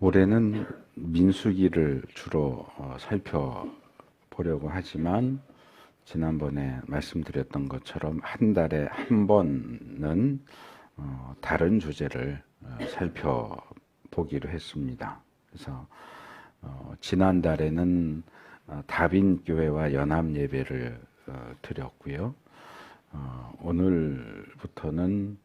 올해는 민수기를 주로 살펴보려고 하지만 지난번에 말씀드렸던 것처럼 한 달에 한 번은 다른 주제를 살펴보기로 했습니다. 그래서 지난달에는 다빈교회와 연합예배를 드렸고요. 오늘부터는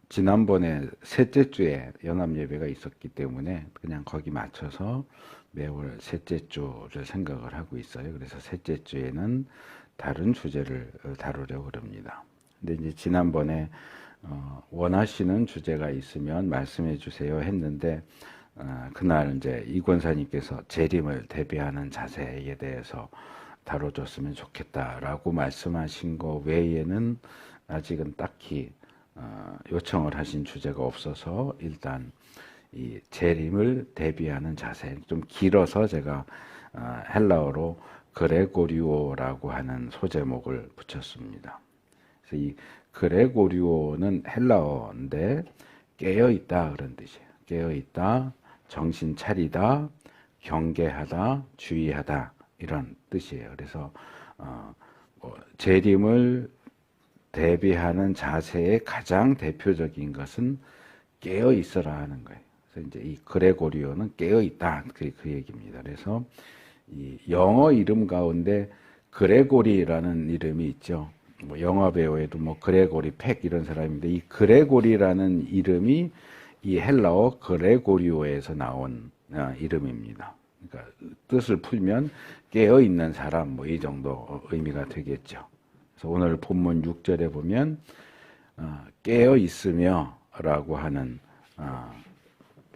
지난번에 셋째 주에 연합예배가 있었기 때문에 그냥 거기 맞춰서 매월 셋째 주를 생각을 하고 있어요. 그래서 셋째 주에는 다른 주제를 다루려고 합니다. 근데 이제 지난번에 원하시는 주제가 있으면 말씀해 주세요 했는데 그날 이제 이 권사님께서 재림을 대비하는 자세에 대해서 다뤄줬으면 좋겠다라고 말씀하신 거 외에는 아직은 딱히 요청을 하신 주제가 없어서 일단 이 재림을 대비하는 자세, 좀 길어서 제가 헬라어로 그레고리오라고 하는 소제목을 붙였습니다. 그래서 이 그레고리오는 헬라어인데 깨어있다 그런 뜻이에요. 깨어있다, 정신 차리다, 경계하다, 주의하다 이런 뜻이에요. 그래서 재림을 대비하는 자세의 가장 대표적인 것은 깨어 있어라 하는 거예요. 그래서 이제 이 그레고리오는 깨어 있다 그 얘기입니다. 그래서 이 영어 이름 가운데 그레고리라는 이름이 있죠. 뭐 영화 배우에도 뭐 그레고리 팩 이런 사람인데 이 그레고리라는 이름이 이 헬라어 그레고리오에서 나온 이름입니다. 그러니까 뜻을 풀면 깨어 있는 사람 뭐 이 정도 의미가 되겠죠. 그래서 오늘 본문 6절에 보면 깨어 있으며 라고 하는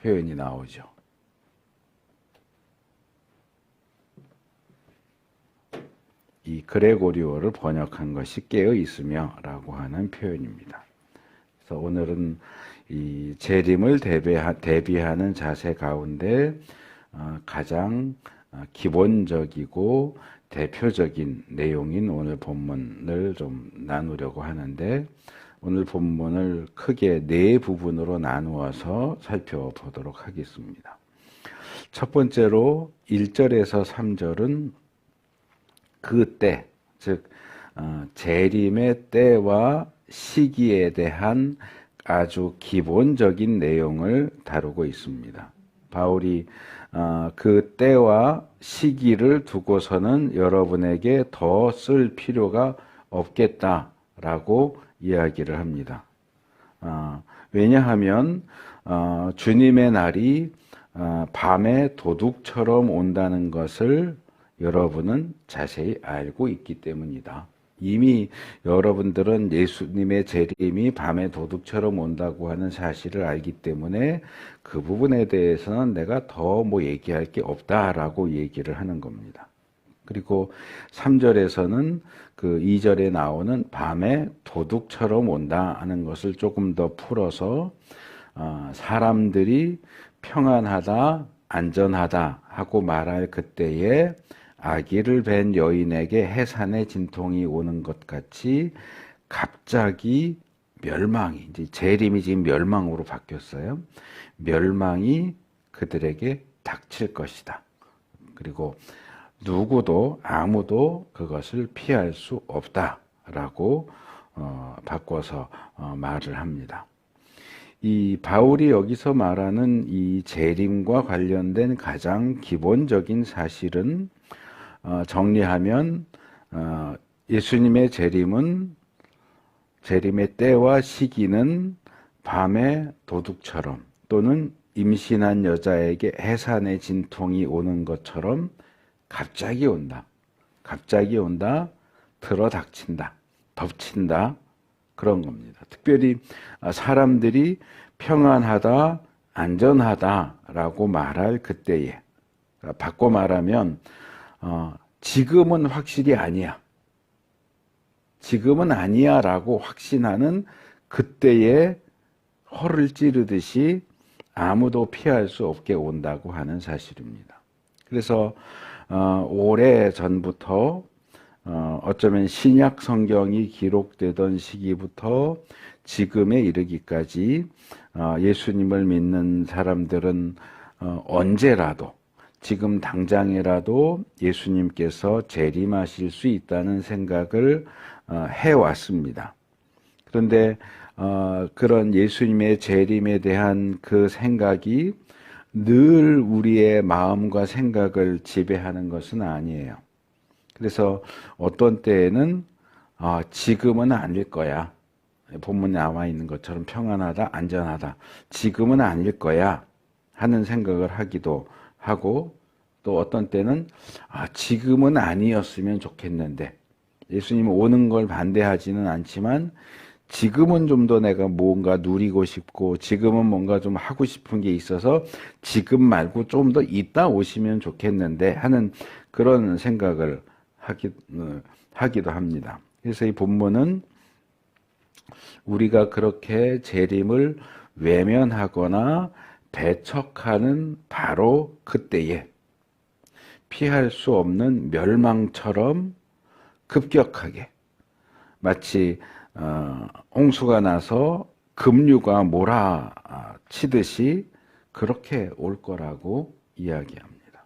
표현이 나오죠. 이 그레고리오를 번역한 것이 깨어 있으며 라고 하는 표현입니다. 그래서 오늘은 이 재림을 대비하는 자세 가운데 가장 기본적이고 대표적인 내용인 오늘 본문을 좀 나누려고 하는데 오늘 본문을 크게 네 부분으로 나누어서 살펴보도록 하겠습니다. 첫 번째로 1절에서 3절은 그 때, 즉 재림의 때와 시기에 대한 아주 기본적인 내용을 다루고 있습니다. 바울이 그 때와 시기를 두고서는 여러분에게 더 쓸 필요가 없겠다라고 이야기를 합니다. 왜냐하면 주님의 날이 밤에 도둑처럼 온다는 것을 여러분은 자세히 알고 있기 때문이다. 이미 여러분들은 예수님의 재림이 밤에 도둑처럼 온다고 하는 사실을 알기 때문에 그 부분에 대해서는 내가 더 뭐 얘기할 게 없다라고 얘기를 하는 겁니다. 그리고 3절에서는 그 2절에 나오는 밤에 도둑처럼 온다 하는 것을 조금 더 풀어서 사람들이 평안하다, 안전하다 하고 말할 그때에 아기를 뵌 여인에게 해산의 진통이 오는 것 같이 갑자기 멸망이, 이제 재림이 지금 멸망으로 바뀌었어요. 멸망이 그들에게 닥칠 것이다. 그리고 누구도 아무도 그것을 피할 수 없다라고 바꿔서 말을 합니다. 이 바울이 여기서 말하는 이 재림과 관련된 가장 기본적인 사실은 정리하면 예수님의 재림의 때와 시기는 밤에 도둑처럼 또는 임신한 여자에게 해산의 진통이 오는 것처럼 갑자기 온다. 갑자기 온다. 들어닥친다. 덮친다. 그런 겁니다. 특별히 사람들이 평안하다, 안전하다라고 말할 그때에 바꿔 말하면 지금은 확실히 아니야. 지금은 아니야 라고 확신하는 그때에 허를 찌르듯이 아무도 피할 수 없게 온다고 하는 사실입니다. 그래서 오래 전부터 어쩌면 신약 성경이 기록되던 시기부터 지금에 이르기까지 예수님을 믿는 사람들은 언제라도 지금 당장이라도 예수님께서 재림하실 수 있다는 생각을 해왔습니다. 그런데 그런 예수님의 재림에 대한 그 생각이 늘 우리의 마음과 생각을 지배하는 것은 아니에요. 그래서 어떤 때에는 지금은 아닐 거야. 본문에 나와 있는 것처럼 평안하다, 안전하다. 지금은 아닐 거야 하는 생각을 하기도 하고, 또 어떤 때는 지금은 아니었으면 좋겠는데, 예수님 오는 걸 반대하지는 않지만 지금은 좀 더 내가 뭔가 누리고 싶고 지금은 뭔가 좀 하고 싶은 게 있어서 지금 말고 좀 더 이따 오시면 좋겠는데 하는 그런 생각을 하기도 합니다. 그래서 이 본문은 우리가 그렇게 재림을 외면하거나 배척하는 바로 그때에 피할 수 없는 멸망처럼 급격하게 마치 홍수가 나서 급류가 몰아치듯이 그렇게 올 거라고 이야기합니다.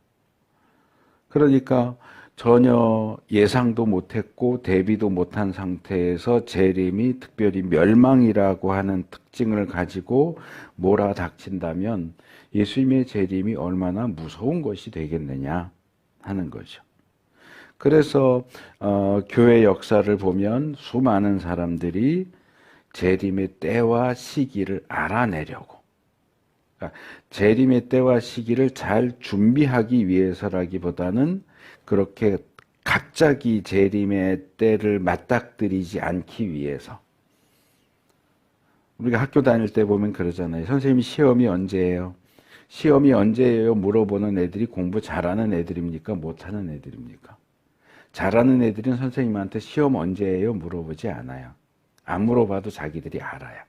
그러니까 전혀 예상도 못했고 대비도 못한 상태에서 재림이 특별히 멸망이라고 하는 특징을 가지고 몰아닥친다면 예수님의 재림이 얼마나 무서운 것이 되겠느냐 하는 거죠. 그래서 교회 역사를 보면 수많은 사람들이 재림의 때와 시기를 알아내려고, 그러니까 재림의 때와 시기를 잘 준비하기 위해서라기보다는 그렇게 갑자기 재림의 때를 맞닥뜨리지 않기 위해서. 우리가 학교 다닐 때 보면 그러잖아요. 선생님 시험이 언제예요? 시험이 언제예요? 물어보는 애들이 공부 잘하는 애들입니까? 못하는 애들입니까? 잘하는 애들은 선생님한테 시험 언제예요? 물어보지 않아요. 안 물어봐도 자기들이 알아요.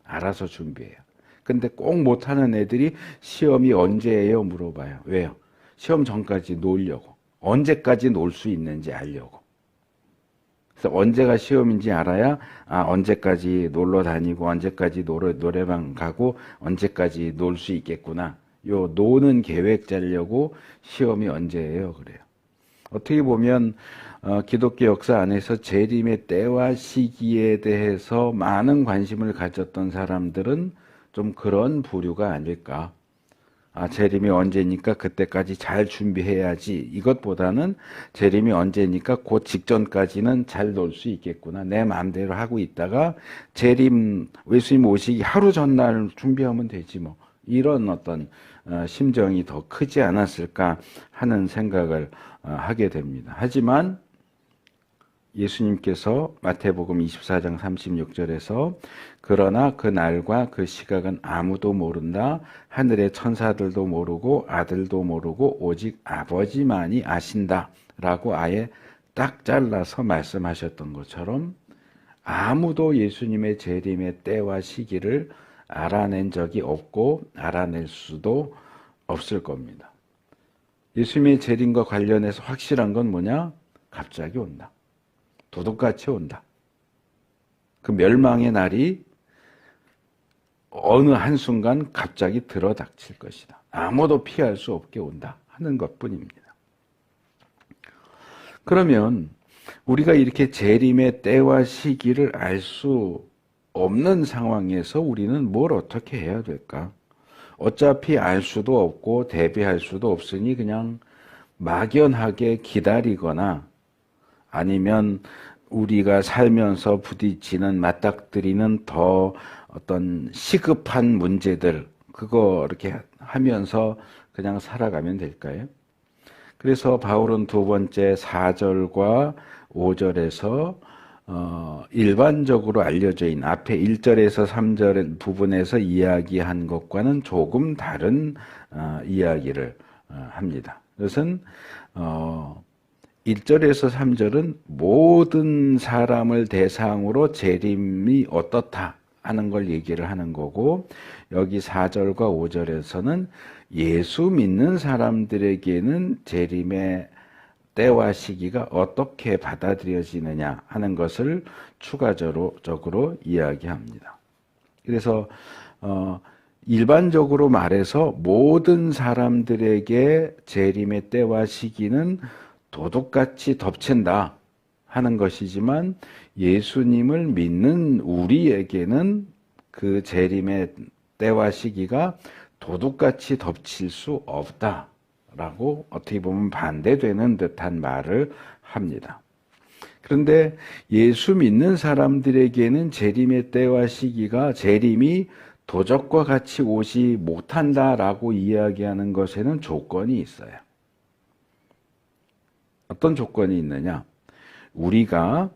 알아서 준비해요. 근데 꼭 못하는 애들이 시험이 언제예요? 물어봐요. 왜요? 시험 전까지 놀려고. 언제까지 놀 수 있는지 알려고. 그래서 언제가 시험인지 알아야 언제까지 놀러 다니고 언제까지 노래방 가고 언제까지 놀 수 있겠구나. 요 노는 계획 짜려고 시험이 언제예요? 그래요. 어떻게 보면 기독교 역사 안에서 재림의 때와 시기에 대해서 많은 관심을 가졌던 사람들은 좀 그런 부류가 아닐까. 재림이 언제니까 그때까지 잘 준비해야지. 이것보다는 재림이 언제니까 곧 직전까지는 잘 놀 수 있겠구나. 내 마음대로 하고 있다가 재림, 예수님 오시기 하루 전날 준비하면 되지 뭐. 이런 어떤 심정이 더 크지 않았을까 하는 생각을 하게 됩니다. 하지만 예수님께서 마태복음 24장 36절에서 그러나 그 날과 그 시각은 아무도 모른다. 하늘의 천사들도 모르고 아들도 모르고 오직 아버지만이 아신다. 라고 아예 딱 잘라서 말씀하셨던 것처럼 아무도 예수님의 재림의 때와 시기를 알아낸 적이 없고 알아낼 수도 없을 겁니다. 예수님의 재림과 관련해서 확실한 건 뭐냐? 갑자기 온다. 도둑같이 온다. 그 멸망의 날이 어느 한순간 갑자기 들어닥칠 것이다. 아무도 피할 수 없게 온다 하는 것뿐입니다. 그러면 우리가 이렇게 재림의 때와 시기를 알 수 없는 상황에서 우리는 뭘 어떻게 해야 될까? 어차피 알 수도 없고 대비할 수도 없으니 그냥 막연하게 기다리거나 아니면 우리가 살면서 부딪히는 맞닥뜨리는 더 어떤 시급한 문제들 그거 이렇게 하면서 그냥 살아가면 될까요? 그래서 바울은 두 번째 4절과 5절에서 일반적으로 알려져 있는 앞에 1절에서 3절 부분에서 이야기한 것과는 조금 다른 이야기를 합니다. 그것은 1절에서 3절은 모든 사람을 대상으로 재림이 어떻다 하는 걸 얘기를 하는 거고 여기 4절과 5절에서는 예수 믿는 사람들에게는 재림의 때와 시기가 어떻게 받아들여지느냐 하는 것을 추가적으로 이야기합니다. 그래서 일반적으로 말해서 모든 사람들에게 재림의 때와 시기는 도둑같이 덮친다 하는 것이지만 예수님을 믿는 우리에게는 그 재림의 때와 시기가 도둑같이 덮칠 수 없다라고 어떻게 보면 반대되는 듯한 말을 합니다. 그런데 예수 믿는 사람들에게는 재림의 때와 시기가 재림이 도적과 같이 오지 못한다라고 이야기하는 것에는 조건이 있어요. 어떤 조건이 있느냐? 우리가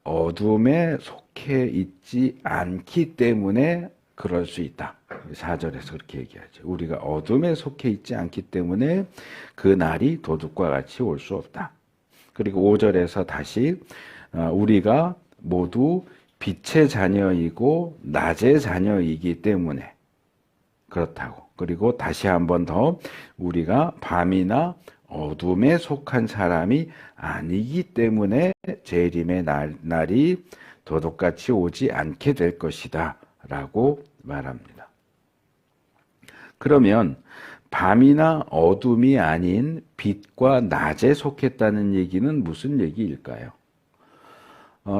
어둠에 속해 있지 않기 때문에 그럴 수 있다. 4절에서 그렇게 얘기하죠. 우리가 어둠에 속해 있지 않기 때문에 그 날이 도둑과 같이 올 수 없다. 그리고 5절에서 다시 우리가 모두 빛의 자녀이고 낮의 자녀이기 때문에 그렇다고. 그리고 다시 한 번 더 우리가 밤이나 어둠에 속한 사람이 아니기 때문에 재림의 날이 도둑같이 오지 않게 될 것이다 라고 말합니다. 그러면 밤이나 어둠이 아닌 빛과 낮에 속했다는 얘기는 무슨 얘기일까요?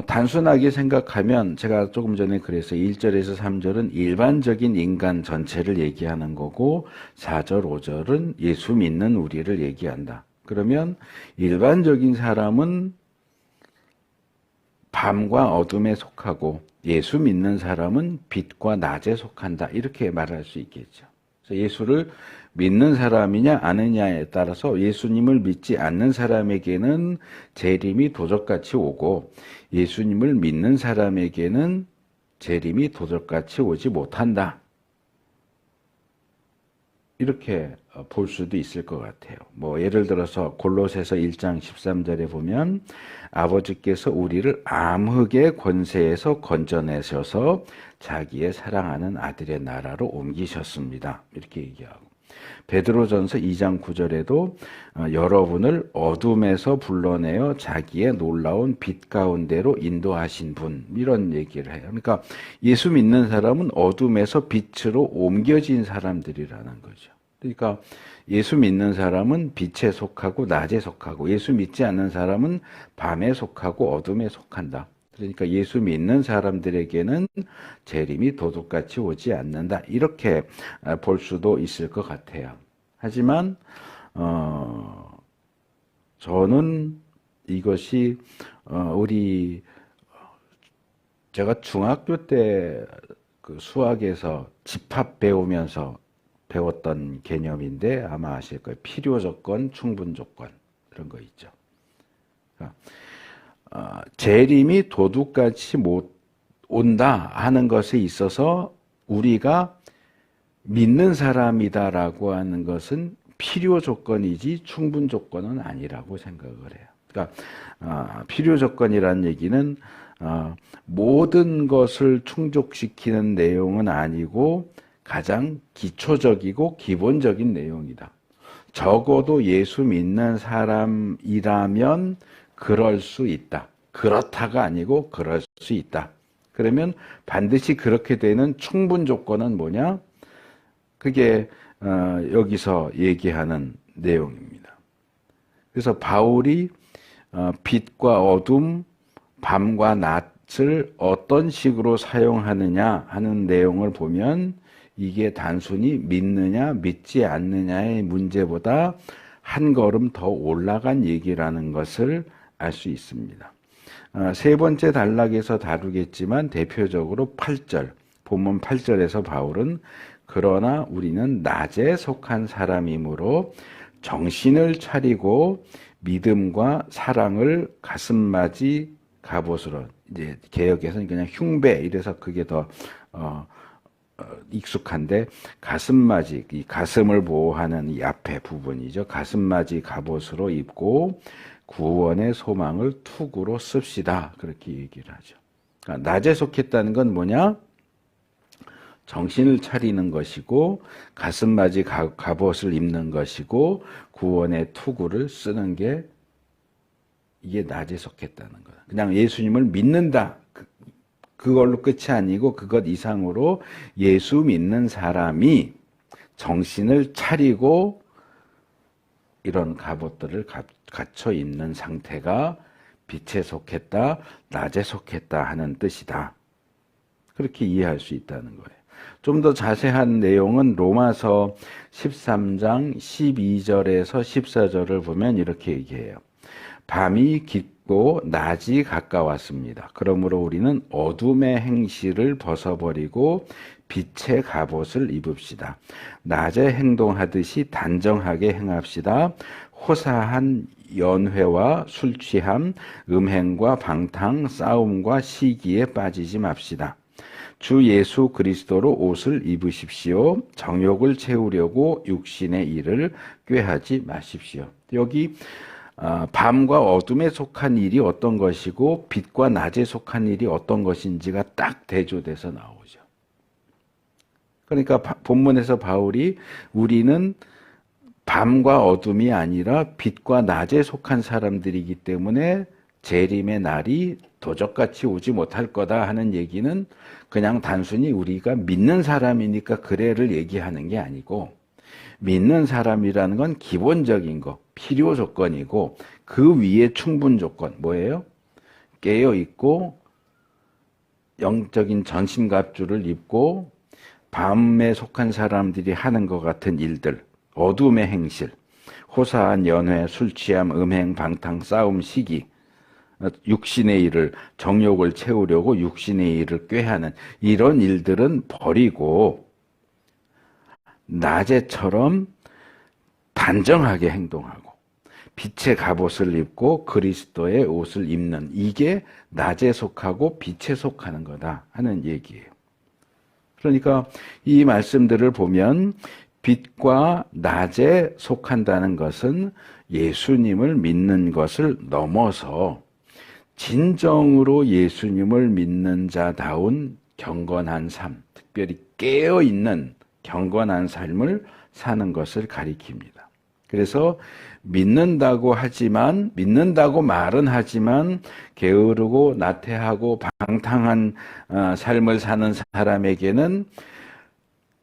단순하게 생각하면 제가 조금 전에 그래서 1절에서 3절은 일반적인 인간 전체를 얘기하는 거고 4절, 5절은 예수 믿는 우리를 얘기한다. 그러면 일반적인 사람은 밤과 어둠에 속하고 예수 믿는 사람은 빛과 낮에 속한다. 이렇게 말할 수 있겠죠. 그래서 예수를 믿는 사람이냐 아느냐에 따라서 예수님을 믿지 않는 사람에게는 재림이 도적같이 오고 예수님을 믿는 사람에게는 재림이 도적같이 오지 못한다. 이렇게 볼 수도 있을 것 같아요. 예를 들어서 골로새서 1장 13절에 보면 아버지께서 우리를 암흑의 권세에서 건져내셔서 자기의 사랑하는 아들의 나라로 옮기셨습니다. 이렇게 얘기하고 베드로전서 2장 9절에도 여러분을 어둠에서 불러내어 자기의 놀라운 빛 가운데로 인도하신 분, 이런 얘기를 해요. 그러니까 예수 믿는 사람은 어둠에서 빛으로 옮겨진 사람들이라는 거죠. 그러니까 예수 믿는 사람은 빛에 속하고 낮에 속하고 예수 믿지 않는 사람은 밤에 속하고 어둠에 속한다. 그러니까 예수 믿는 사람들에게는 재림이 도둑같이 오지 않는다. 이렇게 볼 수도 있을 것 같아요. 하지만 저는 이것이 제가 중학교 때 그 수학에서 집합 배우면서 배웠던 개념인데 아마 아실 거예요. 필요 조건, 충분 조건 이런 거 있죠. 재림이 도둑같이 못 온다 하는 것에 있어서 우리가 믿는 사람이다라고 하는 것은 필요 조건이지 충분 조건은 아니라고 생각을 해요. 그러니까 필요 조건이라는 얘기는 모든 것을 충족시키는 내용은 아니고 가장 기초적이고 기본적인 내용이다. 적어도 예수 믿는 사람이라면 그럴 수 있다. 그렇다가 아니고 그럴 수 있다. 그러면 반드시 그렇게 되는 충분 조건은 뭐냐? 그게 여기서 얘기하는 내용입니다. 그래서 바울이 빛과 어둠, 밤과 낮을 어떤 식으로 사용하느냐 하는 내용을 보면 이게 단순히 믿느냐 믿지 않느냐의 문제보다 한 걸음 더 올라간 얘기라는 것을 알 수 있습니다. 세 번째 단락에서 다루겠지만 대표적으로 8절, 본문 8절에서 바울은 그러나 우리는 낮에 속한 사람이므로 정신을 차리고 믿음과 사랑을 가슴맞이 갑옷으로, 이제 개역에서는 그냥 흉배 이래서 그게 더 익숙한데 가슴맞이, 이 가슴을 보호하는 이 앞에 부분이죠. 가슴맞이 갑옷으로 입고 구원의 소망을 투구로 씁시다. 그렇게 얘기를 하죠. 그러니까 낮에 속했다는 건 뭐냐? 정신을 차리는 것이고 가슴맞이 갑옷을 입는 것이고 구원의 투구를 쓰는 게 이게 낮에 속했다는 거예요. 그냥 예수님을 믿는다. 그걸로 끝이 아니고 그것 이상으로 예수 믿는 사람이 정신을 차리고 이런 갑옷들을 갖춰 있는 상태가 빛에 속했다, 낮에 속했다 하는 뜻이다. 그렇게 이해할 수 있다는 거예요. 좀 더 자세한 내용은 로마서 13장 12절에서 14절을 보면 이렇게 얘기해요. 밤이 깊고 낮이 가까웠습니다. 그러므로 우리는 어둠의 행실을 벗어버리고 빛의 갑옷을 입읍시다. 낮에 행동하듯이 단정하게 행합시다. 호사한 연회와 술 취함, 음행과 방탕, 싸움과 시기에 빠지지 맙시다. 주 예수 그리스도로 옷을 입으십시오. 정욕을 채우려고 육신의 일을 꾀하지 마십시오. 여기 밤과 어둠에 속한 일이 어떤 것이고 빛과 낮에 속한 일이 어떤 것인지가 딱 대조돼서 나오죠. 그러니까 본문에서 바울이 우리는 밤과 어둠이 아니라 빛과 낮에 속한 사람들이기 때문에 재림의 날이 도적같이 오지 못할 거다 하는 얘기는 그냥 단순히 우리가 믿는 사람이니까 그래를 얘기하는 게 아니고, 믿는 사람이라는 건 기본적인 거, 필요 조건이고 그 위에 충분 조건 뭐예요? 깨어있고 영적인 전신갑주를 입고 밤에 속한 사람들이 하는 것 같은 일들, 어둠의 행실, 호사한 연회, 술 취함, 음행, 방탕, 싸움, 시기, 육신의 일을, 정욕을 채우려고 육신의 일을 꾀하는 이런 일들은 버리고 낮에처럼 단정하게 행동하고 빛의 갑옷을 입고 그리스도의 옷을 입는, 이게 낮에 속하고 빛에 속하는 거다 하는 얘기예요. 그러니까 이 말씀들을 보면 빛과 낮에 속한다는 것은 예수님을 믿는 것을 넘어서 진정으로 예수님을 믿는 자다운 경건한 삶, 특별히 깨어있는 경건한 삶을 사는 것을 가리킵니다. 그래서 믿는다고 말은 하지만 게으르고 나태하고 방탕한 삶을 사는 사람에게는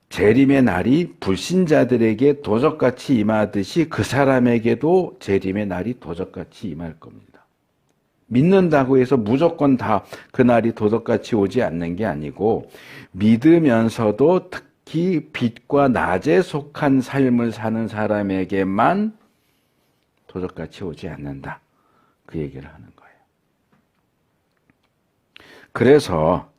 재림의 날이 불신자들에게 도적같이 임하듯이 그 사람에게도 재림의 날이 도적같이 임할 겁니다. 믿는다고 해서 무조건 다 그날이 도적같이 오지 않는 게 아니고, 믿으면서도 특히 빛과 낮에 속한 삶을 사는 사람에게만 도적같이 오지 않는다, 그 얘기를 하는 거예요. 그래서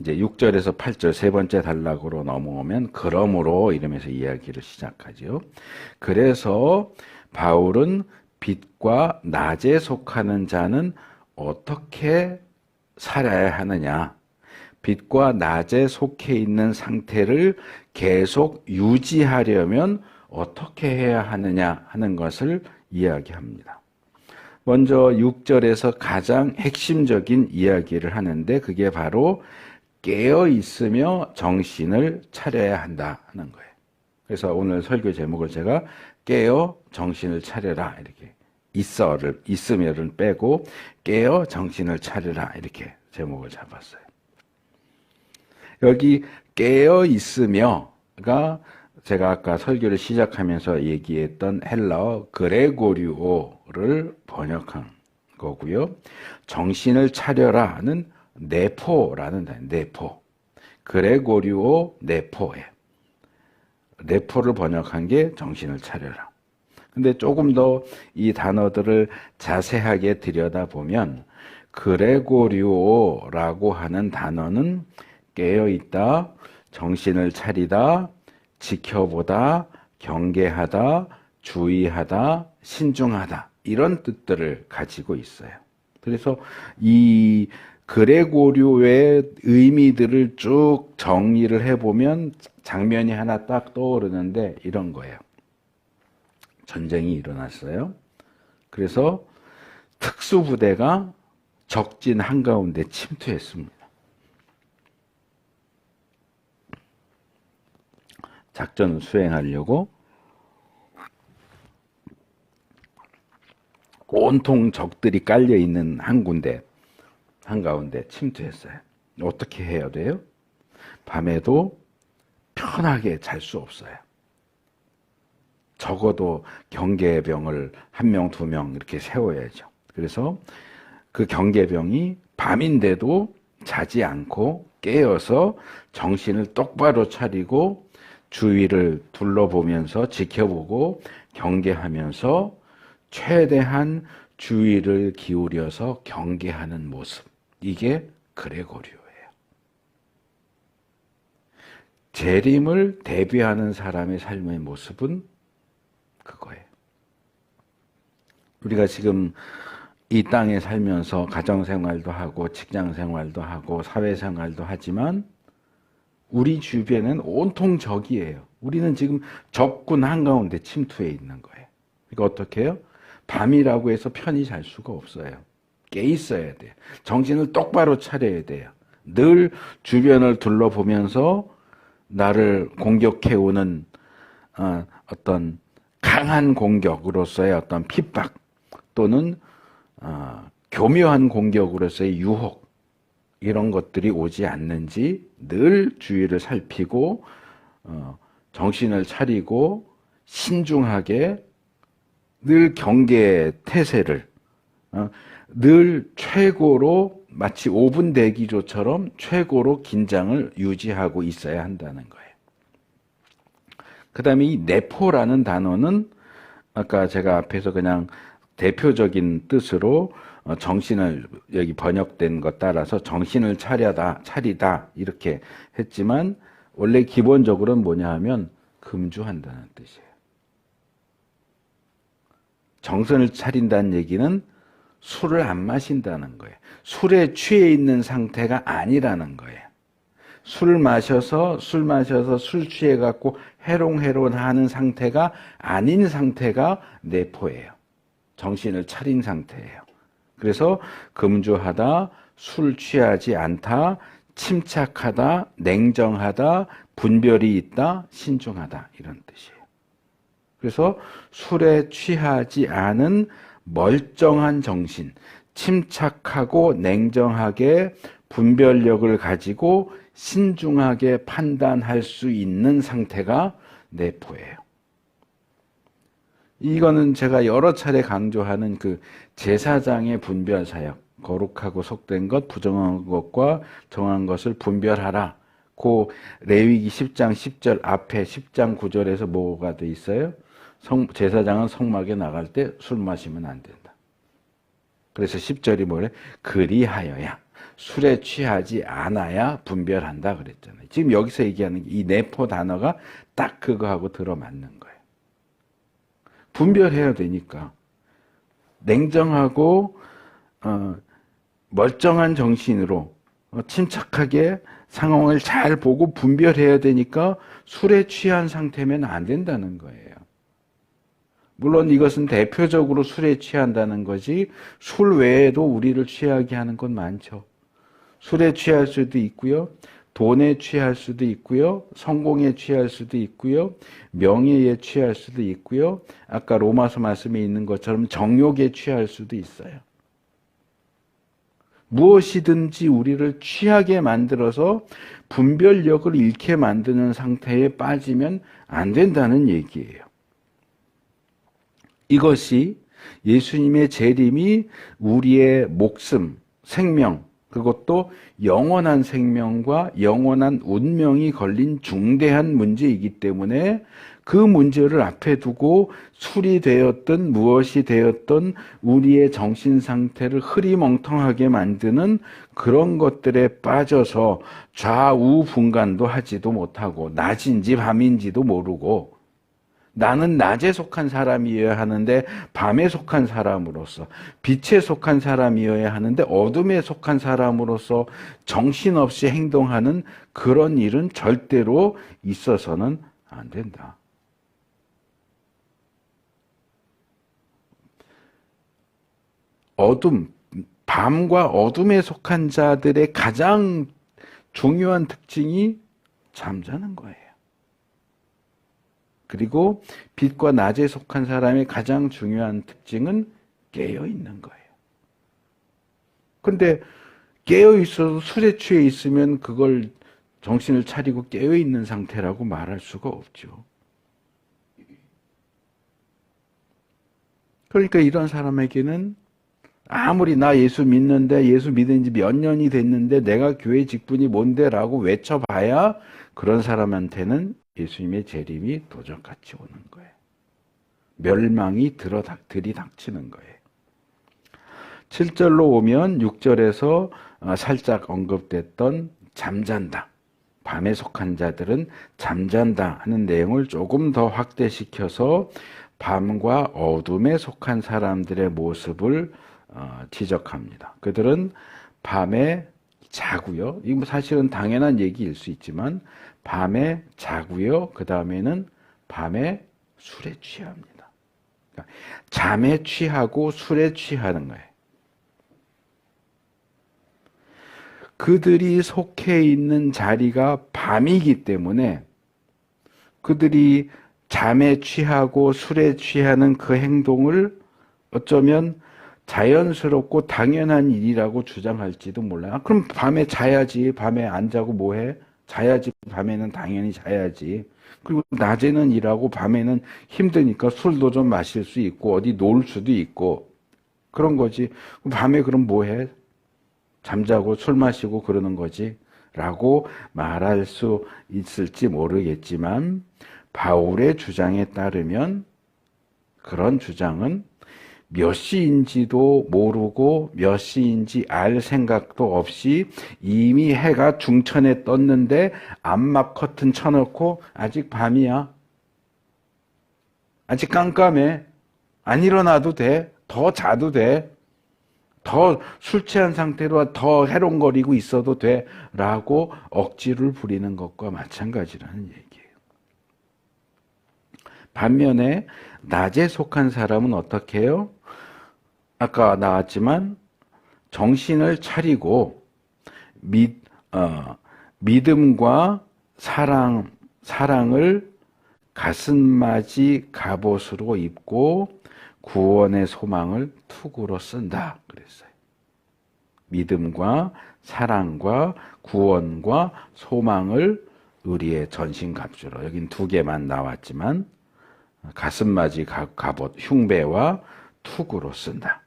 이제 6절에서 8절 세 번째 단락으로 넘어오면 그러므로 이러면서 이야기를 시작하죠. 그래서 바울은 빛과 낮에 속하는 자는 어떻게 살아야 하느냐, 빛과 낮에 속해 있는 상태를 계속 유지하려면 어떻게 해야 하느냐 하는 것을 이야기합니다. 먼저 6절에서 가장 핵심적인 이야기를 하는데 그게 바로 깨어 있으며 정신을 차려야 한다 하는 거예요. 그래서 오늘 설교 제목을 제가 깨어 정신을 차려라, 이렇게 있으며를 빼고 깨어 정신을 차려라, 이렇게 제목을 잡았어요. 여기 깨어 있으며가 제가 아까 설교를 시작하면서 얘기했던 헬라어 그레고리오를 번역한 거고요. 정신을 차려라는 네포라는 단어, 네포. 그레고리오 네포에. 네포를 번역한 게 정신을 차려라. 근데 조금 더 이 단어들을 자세하게 들여다보면 그레고리오라고 하는 단어는 깨어있다, 정신을 차리다, 지켜보다, 경계하다, 주의하다, 신중하다, 이런 뜻들을 가지고 있어요. 그래서 이 그레고리오의 의미들을 쭉 정리를 해보면 장면이 하나 딱 떠오르는데 이런 거예요. 전쟁이 일어났어요. 그래서 특수부대가 적진 한가운데 침투했습니다. 작전을 수행하려고 온통 적들이 깔려있는 한 군데 한가운데 침투했어요. 어떻게 해야 돼요? 밤에도 편하게 잘 수 없어요. 적어도 경계병을 1명, 2명 이렇게 세워야죠. 그래서 그 경계병이 밤인데도 자지 않고 깨어서 정신을 똑바로 차리고 주위를 둘러보면서 지켜보고 경계하면서 최대한 주의를 기울여서 경계하는 모습. 이게 그레고리오예요. 재림을 대비하는 사람의 삶의 모습은 그거예요. 우리가 지금 이 땅에 살면서 가정생활도 하고 직장생활도 하고 사회생활도 하지만 우리 주변은 온통 적이에요. 우리는 지금 적군 한가운데 침투해 있는 거예요. 그러니까 어떻게 해요? 밤이라고 해서 편히 잘 수가 없어요. 깨 있어야 돼요. 정신을 똑바로 차려야 돼요. 늘 주변을 둘러보면서 나를 공격해오는 어떤 강한 공격으로서의 어떤 핍박 또는 교묘한 공격으로서의 유혹 이런 것들이 오지 않는지 늘 주위를 살피고 정신을 차리고 신중하게 늘 경계 태세를 늘 최고로 마치 5분 대기조처럼 최고로 긴장을 유지하고 있어야 한다는 거예요. 그 다음에 이 내포라는 단어는 아까 제가 앞에서 그냥 대표적인 뜻으로 정신을 여기 번역된 것 따라서 정신을 차리다 이렇게 했지만 원래 기본적으로는 뭐냐 하면 금주한다는 뜻이에요. 정신을 차린다는 얘기는 술을 안 마신다는 거예요. 술에 취해 있는 상태가 아니라는 거예요. 술 마셔서 술 취해갖고 해롱해롱 하는 상태가 아닌 상태가 내포예요. 정신을 차린 상태예요. 그래서 금주하다, 술 취하지 않다, 침착하다, 냉정하다, 분별이 있다, 신중하다 이런 뜻이에요. 그래서 술에 취하지 않은 멀쩡한 정신, 침착하고 냉정하게 분별력을 가지고 신중하게 판단할 수 있는 상태가 내포예요. 이거는 제가 여러 차례 강조하는 그 제사장의 분별 사역, 거룩하고 속된 것, 부정한 것과 정한 것을 분별하라. 그 레위기 10장 10절 앞에 10장 9절에서 뭐가 돼 있어요? 제사장은 성막에 나갈 때 술 마시면 안 된다. 그래서 10절이 뭐래? 그리하여야. 술에 취하지 않아야 분별한다 그랬잖아요. 지금 여기서 얘기하는 이 내포 단어가 딱 그거하고 들어맞는 거예요. 분별해야 되니까. 냉정하고 멀쩡한 정신으로 침착하게 상황을 잘 보고 분별해야 되니까 술에 취한 상태면 안 된다는 거예요. 물론 이것은 대표적으로 술에 취한다는 거지 술 외에도 우리를 취하게 하는 건 많죠. 술에 취할 수도 있고요. 돈에 취할 수도 있고요. 성공에 취할 수도 있고요. 명예에 취할 수도 있고요. 아까 로마서 말씀에 있는 것처럼 정욕에 취할 수도 있어요. 무엇이든지 우리를 취하게 만들어서 분별력을 잃게 만드는 상태에 빠지면 안 된다는 얘기예요. 이것이 예수님의 재림이 우리의 목숨, 생명, 그것도 영원한 생명과 영원한 운명이 걸린 중대한 문제이기 때문에 그 문제를 앞에 두고 술이 되었든 무엇이 되었든 우리의 정신 상태를 흐리멍텅하게 만드는 그런 것들에 빠져서 좌우분간도 하지도 못하고 낮인지 밤인지도 모르고 나는 낮에 속한 사람이어야 하는데 밤에 속한 사람으로서 빛에 속한 사람이어야 하는데 어둠에 속한 사람으로서 정신없이 행동하는 그런 일은 절대로 있어서는 안 된다. 밤과 어둠에 속한 자들의 가장 중요한 특징이 잠자는 거예요. 그리고 빛과 낮에 속한 사람의 가장 중요한 특징은 깨어 있는 거예요. 근데 깨어 있어도 술에 취해 있으면 그걸 정신을 차리고 깨어 있는 상태라고 말할 수가 없죠. 그러니까 이런 사람에게는 아무리 나 예수 믿는데 예수 믿은 지 몇 년이 됐는데 내가 교회 직분이 뭔데라고 외쳐봐야 그런 사람한테는 예수님의 재림이 도적같이 오는 거예요. 멸망이 들이닥치는 거예요. 7절로 오면 6절에서 살짝 언급됐던 잠잔다. 밤에 속한 자들은 잠잔다 하는 내용을 조금 더 확대시켜서 밤과 어둠에 속한 사람들의 모습을 지적합니다. 그들은 밤에 자고요. 이거 사실은 당연한 얘기일 수 있지만 밤에 자고요. 그 다음에는 밤에 술에 취합니다. 그러니까 잠에 취하고 술에 취하는 거예요. 그들이 속해 있는 자리가 밤이기 때문에 그들이 잠에 취하고 술에 취하는 그 행동을 어쩌면 자연스럽고 당연한 일이라고 주장할지도 몰라요. 그럼 밤에 자야지. 밤에 안 자고 뭐해? 자야지. 밤에는 당연히 자야지. 그리고 낮에는 일하고 밤에는 힘드니까 술도 좀 마실 수 있고 어디 놀 수도 있고 그런 거지. 밤에 그럼 뭐해? 잠자고 술 마시고 그러는 거지 라고 말할 수 있을지 모르겠지만 바울의 주장에 따르면 그런 주장은 몇 시인지도 모르고 몇 시인지 알 생각도 없이 이미 해가 중천에 떴는데 암막 커튼 쳐놓고 아직 밤이야. 아직 깜깜해. 안 일어나도 돼. 더 자도 돼. 더 술 취한 상태로 더 해롱거리고 있어도 돼 라고 억지를 부리는 것과 마찬가지라는 얘기예요. 반면에 낮에 속한 사람은 어떻게 해요? 아까 나왔지만 정신을 차리고 믿음과 사랑을 가슴맞이 갑옷으로 입고 구원의 소망을 투구로 쓴다 그랬어요. 믿음과 사랑과 구원과 소망을 의리의 전신갑주로 여긴 두 개만 나왔지만 가슴맞이 갑옷 흉배와 투구로 쓴다.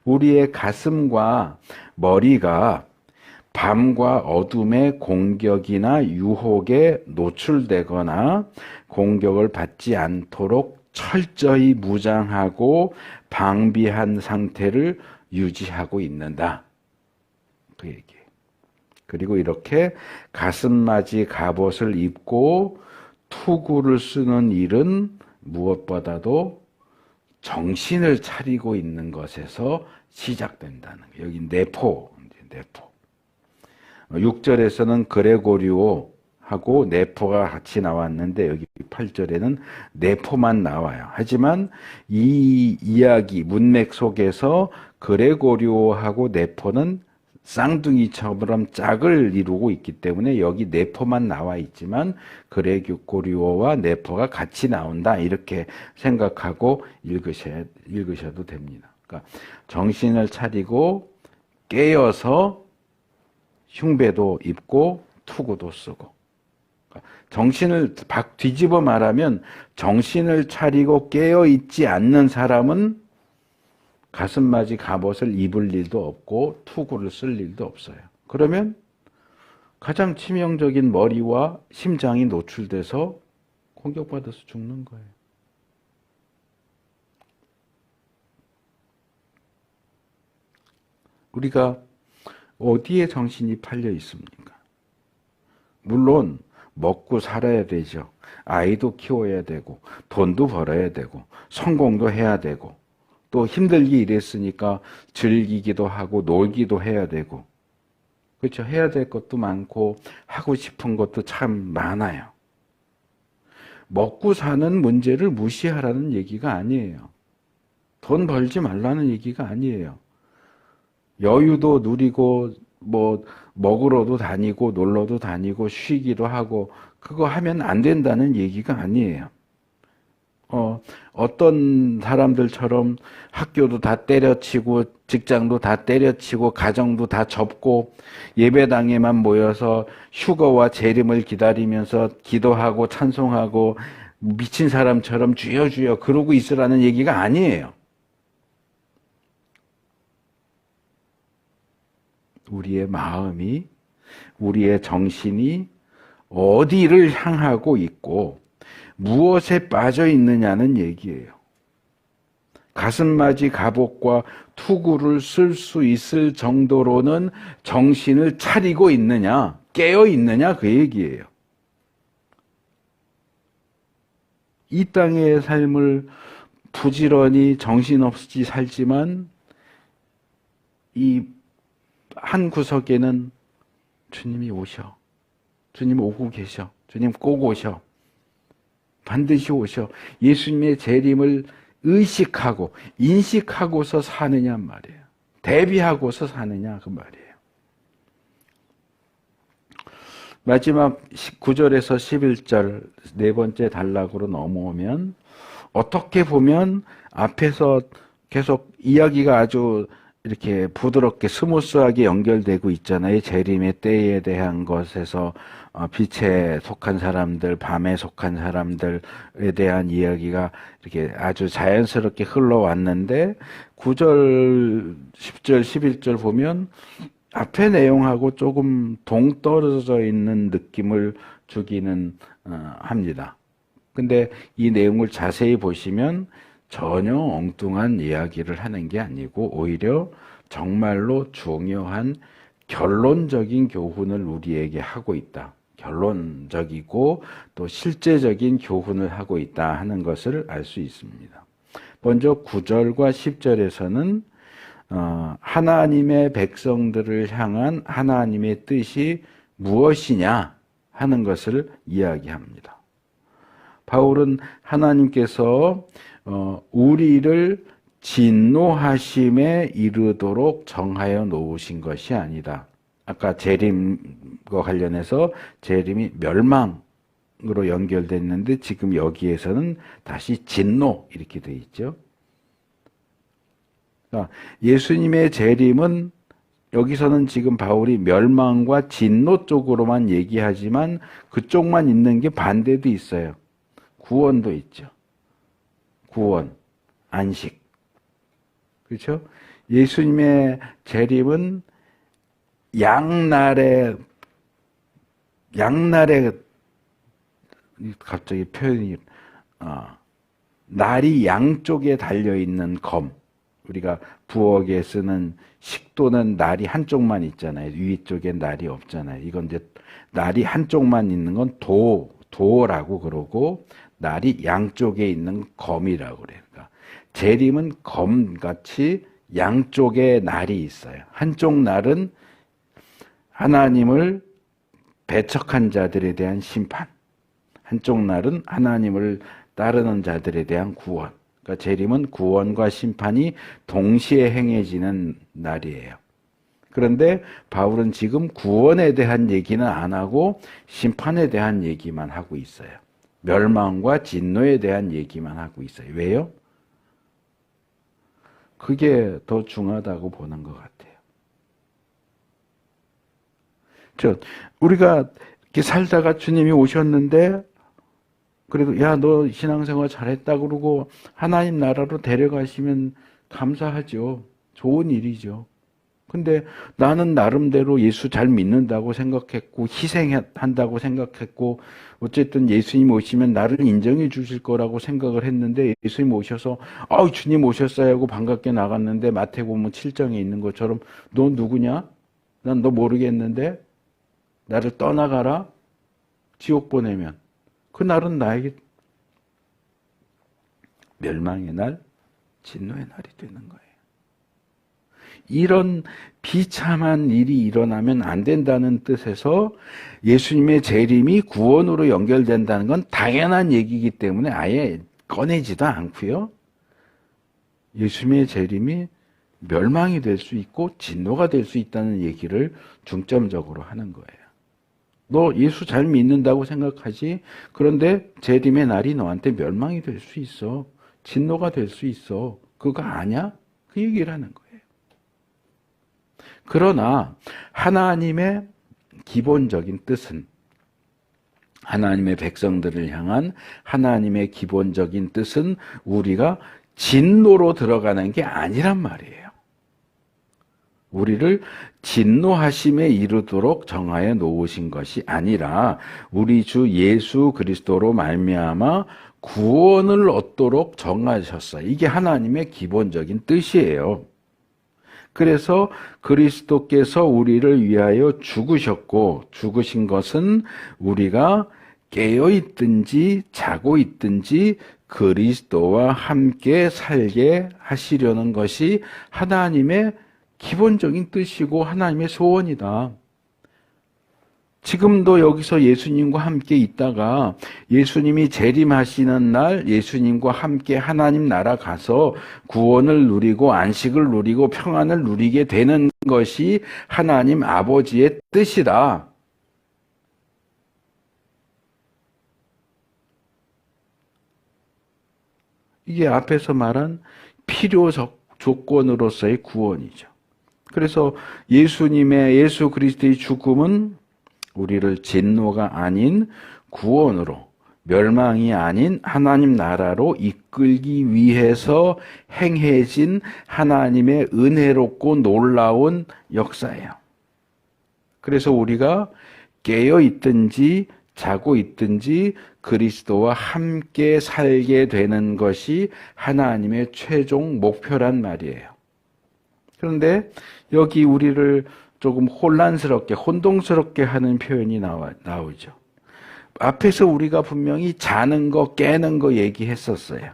우리의 가슴과 머리가 밤과 어둠의 공격이나 유혹에 노출되거나 공격을 받지 않도록 철저히 무장하고 방비한 상태를 유지하고 있는다. 그 얘기예요. 그리고 이렇게 가슴맞이 갑옷을 입고 투구를 쓰는 일은 무엇보다도 정신을 차리고 있는 것에서 시작된다는 거예요. 여기 네포. 6절에서는 그레고리오하고 네포가 같이 나왔는데 여기 8절에는 네포만 나와요. 하지만 이 이야기 문맥 속에서 그레고리오하고 네포는 쌍둥이처럼 짝을 이루고 있기 때문에 여기 네포만 나와 있지만 그레고리오와 네포가 같이 나온다 이렇게 생각하고 읽으셔도 됩니다. 그러니까 정신을 차리고 깨어서 흉배도 입고 투구도 쓰고 정신을 뒤집어 말하면 정신을 차리고 깨어 있지 않는 사람은 가슴맞이 갑옷을 입을 일도 없고 투구를 쓸 일도 없어요. 그러면 가장 치명적인 머리와 심장이 노출돼서 공격받아서 죽는 거예요. 우리가 어디에 정신이 팔려 있습니까? 물론 먹고 살아야 되죠. 아이도 키워야 되고 돈도 벌어야 되고 성공도 해야 되고 또 힘들게 일했으니까 즐기기도 하고 놀기도 해야 되고 그렇죠. 해야 될 것도 많고 하고 싶은 것도 참 많아요. 먹고 사는 문제를 무시하라는 얘기가 아니에요. 돈 벌지 말라는 얘기가 아니에요. 여유도 누리고 뭐 먹으러도 다니고 놀러도 다니고 쉬기도 하고 그거 하면 안 된다는 얘기가 아니에요. 어떤 사람들처럼 학교도 다 때려치고 직장도 다 때려치고 가정도 다 접고 예배당에만 모여서 휴거와 재림을 기다리면서 기도하고 찬송하고 미친 사람처럼 주여 주여 그러고 있으라는 얘기가 아니에요. 우리의 마음이, 우리의 정신이 어디를 향하고 있고 무엇에 빠져 있느냐는 얘기예요. 가슴맞이 갑옷과 투구를 쓸 수 있을 정도로는 정신을 차리고 있느냐, 깨어 있느냐 그 얘기예요. 이 땅의 삶을 부지런히 정신없이 살지만 이 한 구석에는 주님이 오셔. 주님 오고 계셔. 주님 꼭 오셔. 반드시 오셔. 예수님의 재림을 의식하고 인식하고서 사느냐 말이에요. 대비하고서 사느냐 그 말이에요. 마지막 9절에서 11절 네 번째 단락으로 넘어오면 어떻게 보면 앞에서 계속 이야기가 아주 이렇게 부드럽게 스무스하게 연결되고 있잖아요. 재림의 때에 대한 것에서 빛에 속한 사람들, 밤에 속한 사람들에 대한 이야기가 이렇게 아주 자연스럽게 흘러왔는데 9절, 10절, 11절 보면 앞의 내용하고 조금 동떨어져 있는 느낌을 주기는 합니다. 근데 이 내용을 자세히 보시면 전혀 엉뚱한 이야기를 하는 게 아니고 오히려 정말로 중요한 결론적인 교훈을 우리에게 하고 있다. 결론적이고 또 실제적인 교훈을 하고 있다 하는 것을 알 수 있습니다. 먼저 9절과 10절에서는 하나님의 백성들을 향한 하나님의 뜻이 무엇이냐 하는 것을 이야기합니다. 바울은 하나님께서 우리를 진노하심에 이르도록 정하여 놓으신 것이 아니다. 아까 재림과 관련해서 재림이 멸망으로 연결됐는데 지금 여기에서는 다시 진노 이렇게 돼 있죠. 그러니까 예수님의 재림은 여기서는 지금 바울이 멸망과 진노 쪽으로만 얘기하지만 그쪽만 있는 게 반대도 있어요. 구원도 있죠. 구원, 안식. 그렇죠? 예수님의 재림은 양날에 갑자기 표현이 날이 양쪽에 달려있는 검. 우리가 부엌에 쓰는 식도는 날이 한쪽만 있잖아요. 위쪽엔 날이 없잖아요. 이건 이제 날이 한쪽만 있는 건 도라고 그러고 날이 양쪽에 있는 검이라고 그래요. 그러니까 재림은 검같이 양쪽에 날이 있어요. 한쪽 날은 하나님을 배척한 자들에 대한 심판, 한쪽 날은 하나님을 따르는 자들에 대한 구원. 그러니까 재림은 구원과 심판이 동시에 행해지는 날이에요. 그런데 바울은 지금 구원에 대한 얘기는 안 하고 심판에 대한 얘기만 하고 있어요. 멸망과 진노에 대한 얘기만 하고 있어요. 왜요? 그게 더 중요하다고 보는 것 같아요. 우리가 이렇게 살다가 주님이 오셨는데 그래도 야, 너 신앙생활 잘했다 그러고 하나님 나라로 데려가시면 감사하죠. 좋은 일이죠. 근데 나는 나름대로 예수 잘 믿는다고 생각했고 희생한다고 생각했고 어쨌든 예수님 오시면 나를 인정해 주실 거라고 생각을 했는데 예수님 오셔서 주님 오셨어요 하고 반갑게 나갔는데 마태복음 7장에 있는 것처럼 너 누구냐? 난 너 모르겠는데 나를 떠나가라? 지옥 보내면 그 날은 나에게 멸망의 날, 진노의 날이 되는 거예요. 이런 비참한 일이 일어나면 안 된다는 뜻에서 예수님의 재림이 구원으로 연결된다는 건 당연한 얘기이기 때문에 아예 꺼내지도 않고요. 예수님의 재림이 멸망이 될 수 있고 진노가 될 수 있다는 얘기를 중점적으로 하는 거예요. 너 예수 잘 믿는다고 생각하지? 그런데 재림의 날이 너한테 멸망이 될 수 있어. 진노가 될 수 있어. 그거 아냐? 그 얘기를 하는 거예요. 그러나 하나님의 기본적인 뜻은, 하나님의 백성들을 향한 하나님의 기본적인 뜻은 우리가 진노로 들어가는 게 아니란 말이에요. 우리를 진노하심에 이르도록 정하여 놓으신 것이 아니라 우리 주 예수 그리스도로 말미암아 구원을 얻도록 정하셨어요. 이게 하나님의 기본적인 뜻이에요. 그래서 그리스도께서 우리를 위하여 죽으셨고, 죽으신 것은 우리가 깨어 있든지 자고 있든지 그리스도와 함께 살게 하시려는 것이 하나님의 기본적인 뜻이고 하나님의 소원이다. 지금도 여기서 예수님과 함께 있다가 예수님이 재림하시는 날 예수님과 함께 하나님 나라 가서 구원을 누리고 안식을 누리고 평안을 누리게 되는 것이 하나님 아버지의 뜻이다. 이게 앞에서 말한 필요 조건으로서의 구원이죠. 그래서 예수 그리스도의 죽음은 우리를 진노가 아닌 구원으로, 멸망이 아닌 하나님 나라로 이끌기 위해서 행해진 하나님의 은혜롭고 놀라운 역사예요. 그래서 우리가 깨어 있든지 자고 있든지 그리스도와 함께 살게 되는 것이 하나님의 최종 목표란 말이에요. 그런데 여기 우리를 조금 혼동스럽게 하는 표현이 나오죠. 앞에서 우리가 분명히 자는 거, 깨는 거 얘기했었어요.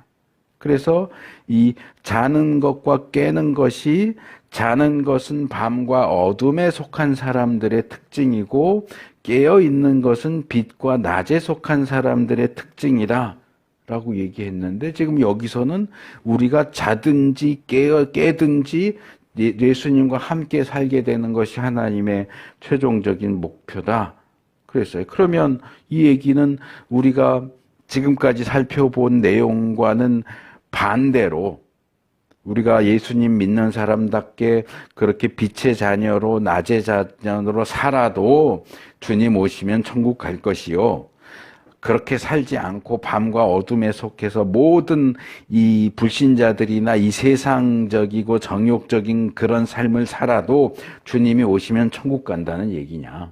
그래서 이 자는 것과 깨는 것이, 자는 것은 밤과 어둠에 속한 사람들의 특징이고 깨어 있는 것은 빛과 낮에 속한 사람들의 특징이다 라고 얘기했는데, 지금 여기서는 우리가 자든지 깨든지 예수님과 함께 살게 되는 것이 하나님의 최종적인 목표다 그랬어요. 그러면 이 얘기는 우리가 지금까지 살펴본 내용과는 반대로 우리가 예수님 믿는 사람답게 그렇게 빛의 자녀로, 낮의 자녀로 살아도 주님 오시면 천국 갈 것이요, 그렇게 살지 않고 밤과 어둠에 속해서 모든 이 불신자들이나 이 세상적이고 정욕적인 그런 삶을 살아도 주님이 오시면 천국 간다는 얘기냐?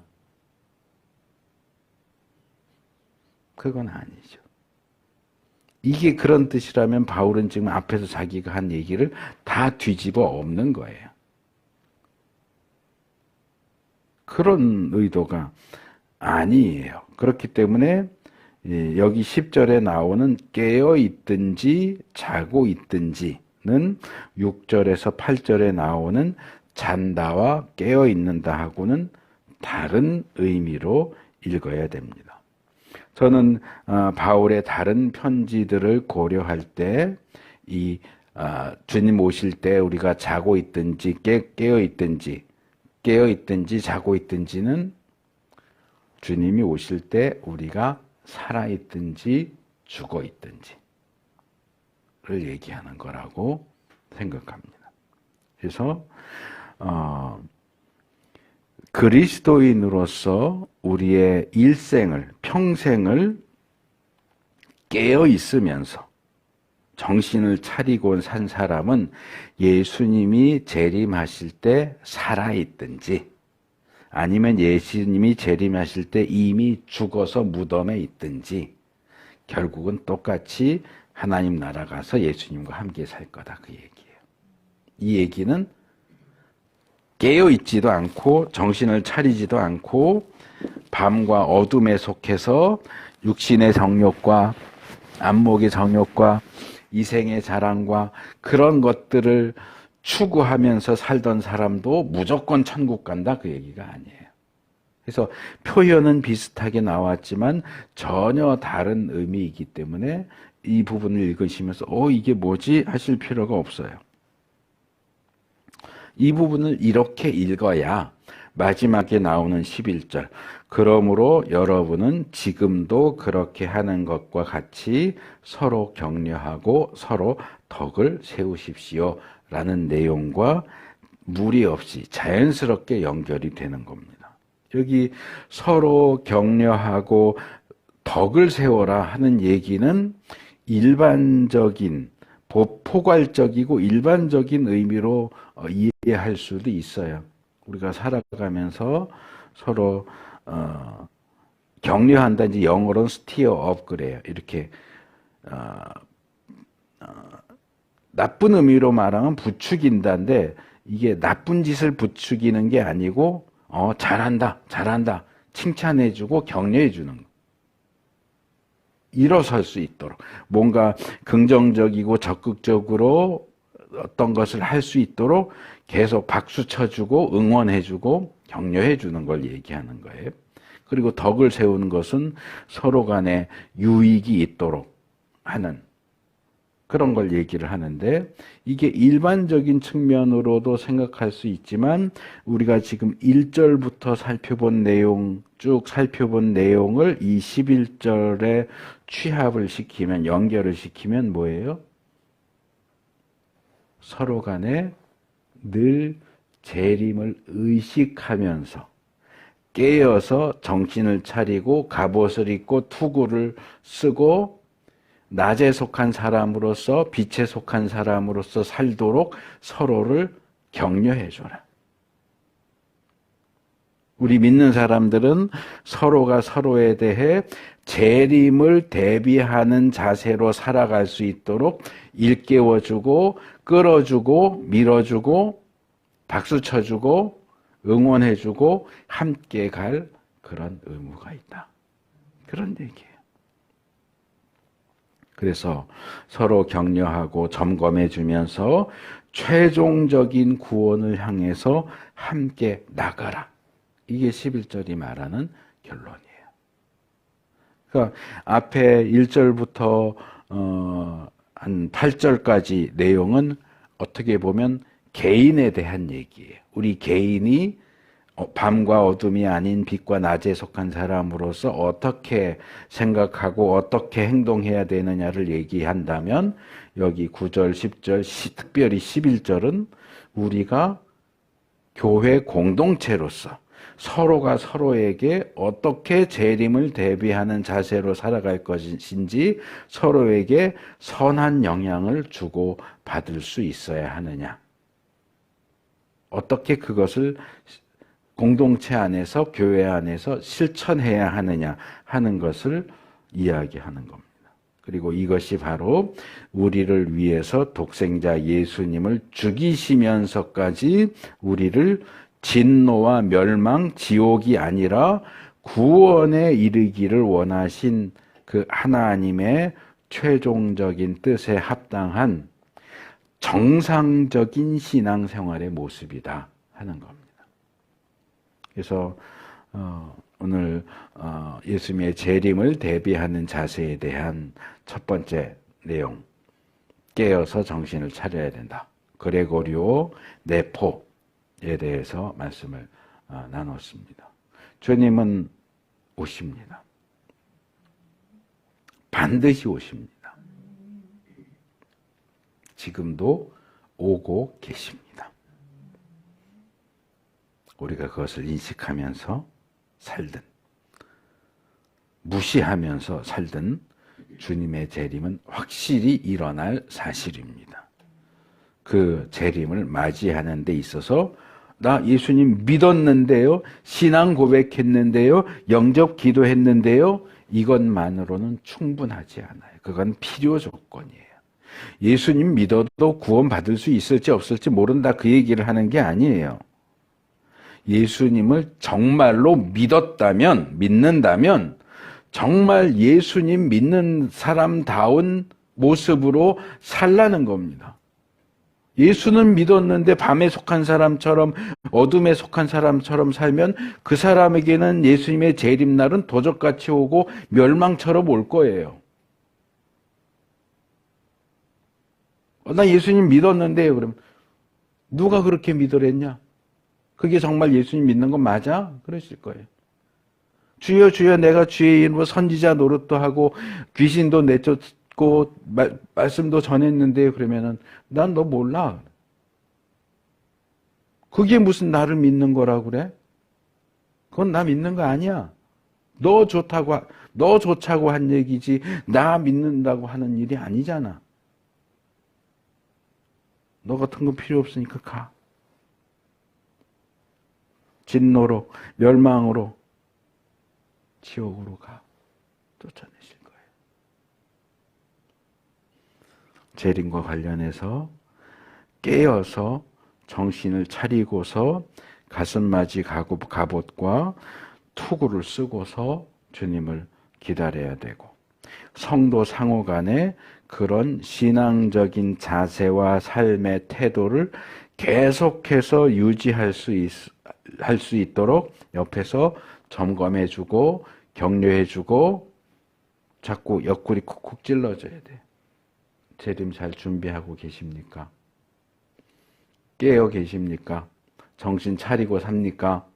그건 아니죠. 이게 그런 뜻이라면 바울은 지금 앞에서 자기가 한 얘기를 다 뒤집어 엎는 거예요. 그런 의도가 아니에요. 그렇기 때문에 여기 10절에 나오는 깨어 있든지 자고 있든지는 6절에서 8절에 나오는 잔다와 깨어 있는다 하고는 다른 의미로 읽어야 됩니다. 저는 바울의 다른 편지들을 고려할 때 이 주님 오실 때 우리가 자고 있든지 깨어 있든지 자고 있든지는 주님이 오실 때 우리가 살아있든지 죽어있든지를 얘기하는 거라고 생각합니다. 그래서 그리스도인으로서 우리의 일생을, 평생을 깨어 있으면서 정신을 차리고 산 사람은 예수님이 재림하실 때 살아있든지 아니면 예수님이 재림하실 때 이미 죽어서 무덤에 있든지 결국은 똑같이 하나님 나라 가서 예수님과 함께 살 거다, 그 얘기예요. 이 얘기는 깨어 있지도 않고 정신을 차리지도 않고 밤과 어둠에 속해서 육신의 정욕과 안목의 정욕과 이생의 자랑과 그런 것들을 추구하면서 살던 사람도 무조건 천국 간다, 그 얘기가 아니에요. 그래서 표현은 비슷하게 나왔지만 전혀 다른 의미이기 때문에 이 부분을 읽으시면서 이게 뭐지? 하실 필요가 없어요. 이 부분을 이렇게 읽어야 마지막에 나오는 11절, 그러므로 여러분은 지금도 그렇게 하는 것과 같이 서로 격려하고 서로 덕을 세우십시오 라는 내용과 무리 없이 자연스럽게 연결이 되는 겁니다. 여기 서로 격려하고 덕을 세워라 하는 얘기는 일반적인 포괄적이고 일반적인 의미로 이해할 수도 있어요. 우리가 살아가면서 서로 격려한다. 이제 영어로는 스티어 업 그래요. 이렇게 나쁜 의미로 말하면 부추긴다인데 이게 나쁜 짓을 부추기는 게 아니고 잘한다, 잘한다 칭찬해주고 격려해주는 거. 일어설 수 있도록 뭔가 긍정적이고 적극적으로 어떤 것을 할 수 있도록 계속 박수 쳐주고 응원해주고 격려해주는 걸 얘기하는 거예요. 그리고 덕을 세우는 것은 서로 간에 유익이 있도록 하는 그런 걸 얘기를 하는데 이게 일반적인 측면으로도 생각할 수 있지만 우리가 지금 1절부터 살펴본 내용 쭉 살펴본 내용을 이 11절에 취합을 시키면 연결을 시키면 뭐예요? 서로 간에 늘 재림을 의식하면서 깨어서 정신을 차리고 갑옷을 입고 투구를 쓰고 낮에 속한 사람으로서 빛에 속한 사람으로서 살도록 서로를 격려해줘라. 우리 믿는 사람들은 서로가 서로에 대해 재림을 대비하는 자세로 살아갈 수 있도록 일깨워주고 끌어주고 밀어주고 박수 쳐주고 응원해주고 함께 갈 그런 의무가 있다. 그런 얘기예요. 그래서 서로 격려하고 점검해주면서 최종적인 구원을 향해서 함께 나가라. 이게 11절이 말하는 결론이에요. 그러니까 앞에 1절부터 한 8절까지 내용은 어떻게 보면 개인에 대한 얘기예요. 우리 개인이 밤과 어둠이 아닌 빛과 낮에 속한 사람으로서 어떻게 생각하고 어떻게 행동해야 되느냐를 얘기한다면 여기 9절, 10절, 특별히 11절은 우리가 교회 공동체로서 서로가 서로에게 어떻게 재림을 대비하는 자세로 살아갈 것인지 서로에게 선한 영향을 주고 받을 수 있어야 하느냐. 어떻게 그것을 공동체 안에서 교회 안에서 실천해야 하느냐 하는 것을 이야기하는 겁니다. 그리고 이것이 바로 우리를 위해서 독생자 예수님을 죽이시면서까지 우리를 진노와 멸망, 지옥이 아니라 구원에 이르기를 원하신 그 하나님의 최종적인 뜻에 합당한 정상적인 신앙생활의 모습이다 하는 겁니다. 그래서 오늘 예수님의 재림을 대비하는 자세에 대한 첫 번째 내용, 깨어서 정신을 차려야 된다. 그레고리오 네포에 대해서 말씀을 나눴습니다. 주님은 오십니다. 반드시 오십니다. 지금도 오고 계십니다. 우리가 그것을 인식하면서 살든 무시하면서 살든 주님의 재림은 확실히 일어날 사실입니다. 그 재림을 맞이하는 데 있어서 나 예수님 믿었는데요, 신앙 고백했는데요, 영접 기도했는데요, 이것만으로는 충분하지 않아요. 그건 필요 조건이에요. 예수님 믿어도 구원받을 수 있을지 없을지 모른다 그 얘기를 하는 게 아니에요. 예수님을 정말로 믿는다면 정말 예수님 믿는 사람다운 모습으로 살라는 겁니다. 예수는 믿었는데 밤에 속한 사람처럼 어둠에 속한 사람처럼 살면 그 사람에게는 예수님의 재림날은 도적같이 오고 멸망처럼 올 거예요. 나 예수님 믿었는데 그럼 누가 그렇게 믿으랬냐? 그게 정말 예수님 믿는 거 맞아? 그러실 거예요. 주여 주여 내가 주의 이름으로 선지자 노릇도 하고 귀신도 내쫓고 말씀도 전했는데 그러면은 난 너 몰라. 그게 무슨 나를 믿는 거라 그래? 그건 나 믿는 거 아니야. 너 좋다고 한 얘기지, 나 믿는다고 하는 일이 아니잖아. 너 같은 거 필요 없으니까 가. 진노로, 멸망으로, 지옥으로 가. 쫓아내실 거예요. 재림과 관련해서 깨어서 정신을 차리고서 가슴맞이 갑옷과 투구를 쓰고서 주님을 기다려야 되고, 성도 상호 간에 그런 신앙적인 자세와 삶의 태도를 계속해서 유지할 수 있도록 옆에서 점검해주고 격려해주고 자꾸 옆구리 콕콕 찔러줘야 돼. 재림 잘 준비하고 계십니까? 깨어 계십니까? 정신 차리고 삽니까?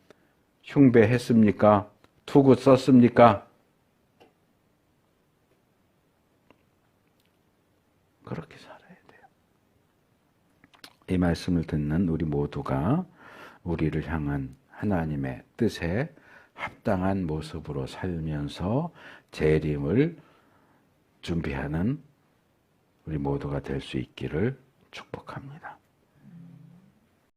흉배했습니까? 투구 썼습니까? 그렇게 살아야 돼요. 이 말씀을 듣는 우리 모두가 우리를 향한 하나님의 뜻에 합당한 모습으로 살면서 재림을 준비하는 우리 모두가 될 수 있기를 축복합니다.